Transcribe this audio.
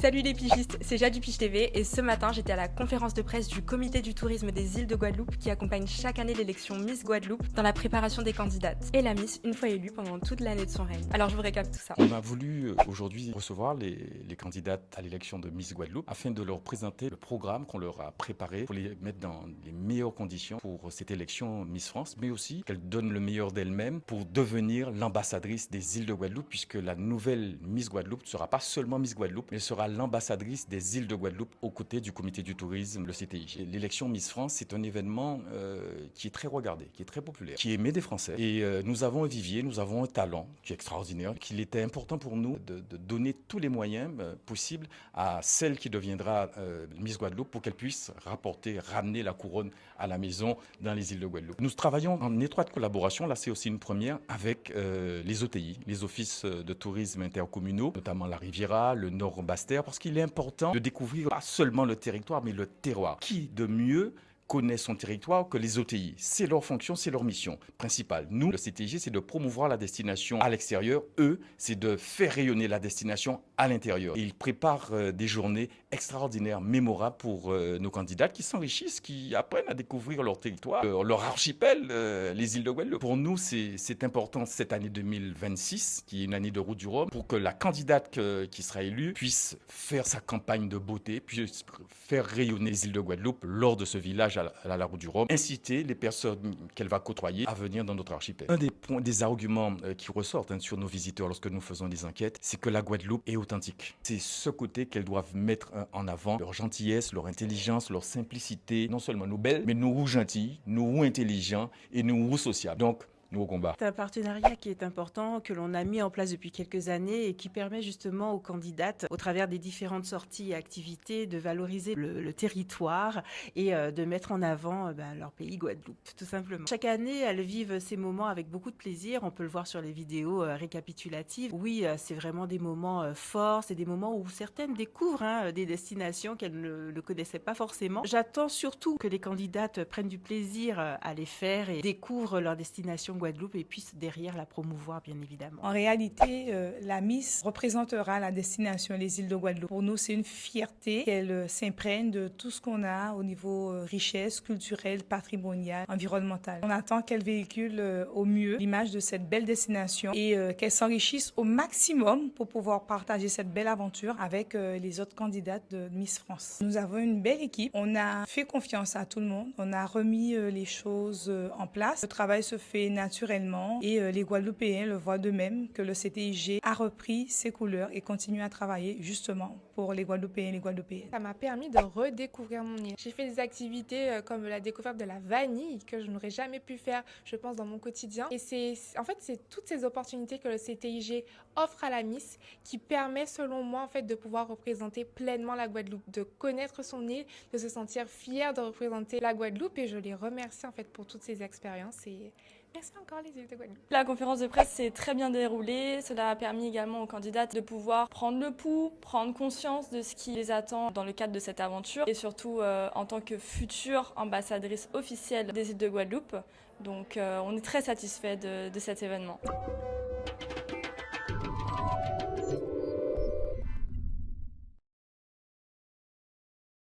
Salut les pigistes, c'est Jade du Pige TV et ce matin j'étais à la conférence de presse du comité du tourisme des îles de Guadeloupe qui accompagne chaque année l'élection Miss Guadeloupe dans la préparation des candidates. Et la Miss une fois élue pendant toute l'année de son règne. Alors je vous récap tout ça. On a voulu aujourd'hui recevoir les candidates à l'élection de Miss Guadeloupe afin de leur présenter le programme qu'on leur a préparé pour les mettre dans les meilleures conditions pour cette élection Miss France, mais aussi qu'elles donnent le meilleur d'elles-mêmes pour devenir l'ambassadrice des îles de Guadeloupe, puisque la nouvelle Miss Guadeloupe ne sera pas seulement Miss Guadeloupe, mais elle sera l'ambassadrice des îles de Guadeloupe aux côtés du comité du tourisme, le CTIG. L'élection Miss France, c'est un événement qui est très regardé, qui est très populaire, qui est aimé des Français. Et nous avons un vivier, nous avons un talent qui est extraordinaire, qu'il était important pour nous de donner tous les moyens possibles à celle qui deviendra Miss Guadeloupe pour qu'elle puisse ramener la couronne à la maison dans les îles de Guadeloupe. Nous travaillons en étroite collaboration, là c'est aussi une première, avec les OTI, les offices de tourisme intercommunaux, notamment la Riviera, le Nord Basse-Terre, parce qu'il est important de découvrir pas seulement le territoire, mais le terroir. Qui de mieux connaît son territoire que les OTI. C'est leur fonction, c'est leur mission principale. Nous, le CTG, c'est de promouvoir la destination à l'extérieur. Eux, c'est de faire rayonner la destination à l'intérieur. Et ils préparent des journées extraordinaires, mémorables pour nos candidates qui s'enrichissent, qui apprennent à découvrir leur territoire, leur archipel, les îles de Guadeloupe. Pour nous, c'est important cette année 2026, qui est une année de route du Rhum, pour que la candidate qui sera élue puisse faire sa campagne de beauté, puisse faire rayonner les îles de Guadeloupe lors de ce village à la route du Rhum, inciter les personnes qu'elle va côtoyer à venir dans notre archipel. Un des arguments qui ressortent sur nos visiteurs lorsque nous faisons des enquêtes, c'est que la Guadeloupe est authentique. C'est ce côté qu'elles doivent mettre en avant, leur gentillesse, leur intelligence, leur simplicité. Non seulement nous belles, mais nous gentils, nous intelligents et nous sociables. Donc, nous au combat. C'est un partenariat qui est important, que l'on a mis en place depuis quelques années et qui permet justement aux candidates, au travers des différentes sorties et activités, de valoriser le territoire et de mettre en avant leur pays Guadeloupe, tout simplement. Chaque année, elles vivent ces moments avec beaucoup de plaisir. On peut le voir sur les vidéos récapitulatives. Oui, c'est vraiment des moments forts. C'est des moments où certaines découvrent des destinations qu'elles ne connaissaient pas forcément. J'attends surtout que les candidates prennent du plaisir à les faire et découvrent leur destination Guadeloupe et puisse derrière la promouvoir, bien évidemment. En réalité, la Miss représentera la destination les îles de Guadeloupe. Pour nous, c'est une fierté qu'elle s'imprègne de tout ce qu'on a au niveau richesse culturelle, patrimoniale, environnementale. On attend qu'elle véhicule au mieux l'image de cette belle destination et qu'elle s'enrichisse au maximum pour pouvoir partager cette belle aventure avec les autres candidates de Miss France. Nous avons une belle équipe. On a fait confiance à tout le monde. On a remis les choses en place. Le travail se fait naturellement et les Guadeloupéens le voient d'eux-mêmes que le CTIG a repris ses couleurs et continue à travailler justement pour les Guadeloupéens et les Guadeloupéennes. Ça m'a permis de redécouvrir mon île. J'ai fait des activités comme la découverte de la vanille que je n'aurais jamais pu faire, je pense, dans mon quotidien. Et c'est toutes ces opportunités que le CTIG offre à la Miss qui permet, selon moi, en fait, de pouvoir représenter pleinement la Guadeloupe, de connaître son île, de se sentir fière de représenter la Guadeloupe. Et je les remercie en fait pour toutes ces expériences. Et merci encore les îles de Guadeloupe. La conférence de presse s'est très bien déroulée. Cela a permis également aux candidates de pouvoir prendre le pouls, prendre conscience de ce qui les attend dans le cadre de cette aventure et surtout en tant que future ambassadrice officielle des îles de Guadeloupe. Donc on est très satisfait de cet événement.